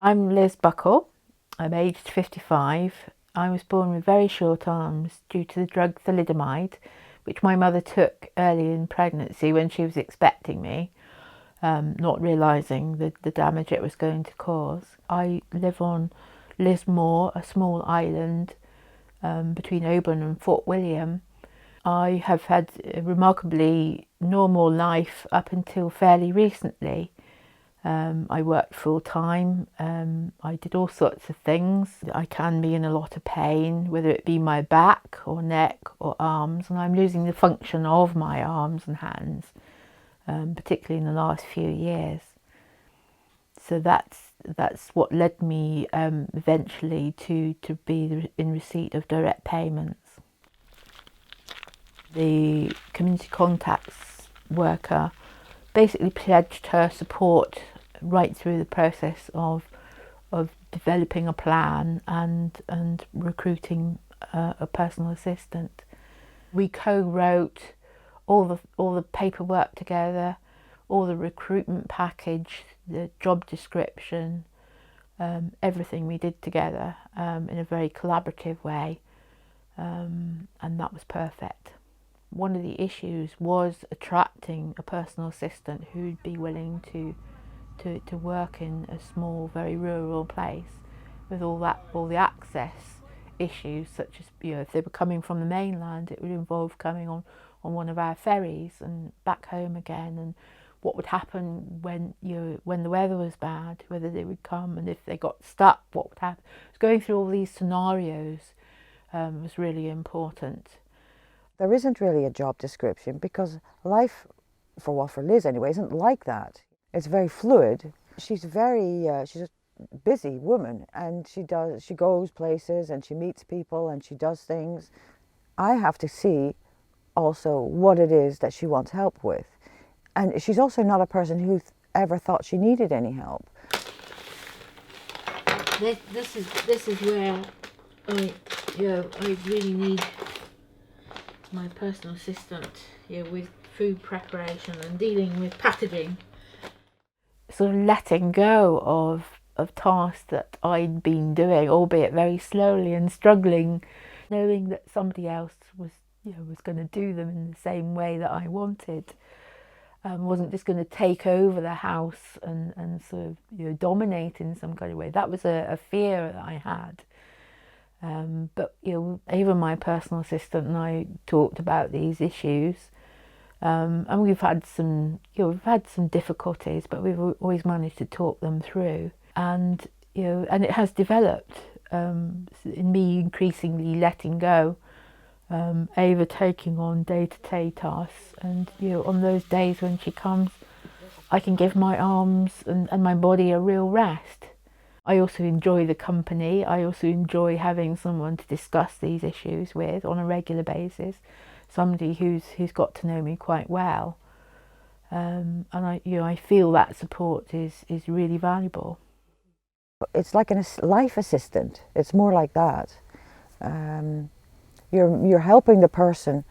I'm Liz Buckle. I'm aged 55. I was born with very short arms due to the drug thalidomide, which my mother took early in pregnancy when she was expecting me, not realising the damage it was going to cause. I live on Lismore, a small island between Oban and Fort William. I have had a remarkably normal life up until fairly recently. I worked full time. I did all sorts of things. I can be in a lot of pain, whether it be my back or neck or arms, and I'm losing the function of my arms and hands, particularly in the last few years. So that's what led me eventually to be in receipt of direct payments. The community contacts worker basically pledged her support right through the process of developing a plan and recruiting a personal assistant. We co-wrote all the paperwork together, all the recruitment package, the job description, everything we did together in a very collaborative way, and that was perfect. One of the issues was attracting a personal assistant who'd be willing to work in a small, very rural place with all the access issues, such as, if they were coming from the mainland, it would involve coming on one of our ferries and back home again, and what would happen when the weather was bad, whether they would come, and if they got stuck, what would happen. So going through all these scenarios was really important. There isn't really a job description because life, for Liz anyway, isn't like that. It's very fluid. She's she's a busy woman, and she goes places and she meets people and she does things. I have to see also what it is that she wants help with. And she's also not a person who ever thought she needed any help. This is where I really need my personal assistant, with food preparation and dealing with packaging. Sort of letting go of tasks that I'd been doing, albeit very slowly and struggling, knowing that somebody else was going to do them in the same way that I wanted. Wasn't just going to take over the house and sort of dominate in some kind of way. That was a fear that I had. But even my personal assistant and I talked about these issues, and we've had some difficulties, but we've always managed to talk them through, and it has developed in me increasingly letting go, Ava taking on day-to-day tasks, and on those days when she comes, I can give my arms and my body a real rest. I also enjoy the company. I also enjoy having someone to discuss these issues with on a regular basis, somebody who's got to know me quite well, and I feel that support is really valuable. It's like a life assistant. It's more like that. You're helping the person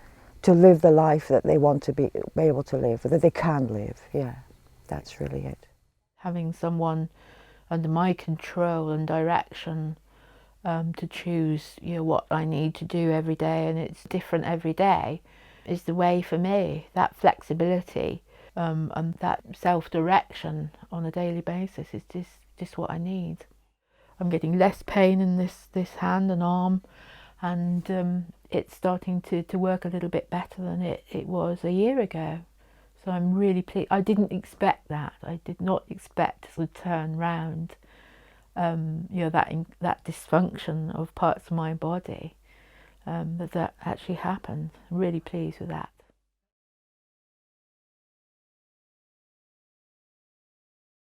to live the life that they want to be able to live, that they can live. Yeah, that's really it. Having someone under my control and direction to choose what I need to do every day, and it's different every day, is the way for me. That flexibility and that self-direction on a daily basis is just what I need. I'm getting less pain in this hand and arm, and it's starting to work a little bit better than it was a year ago. So I'm really pleased. I didn't expect that. I did not expect to sort of turn round, that dysfunction of parts of my body, that actually happened. I'm really pleased with that.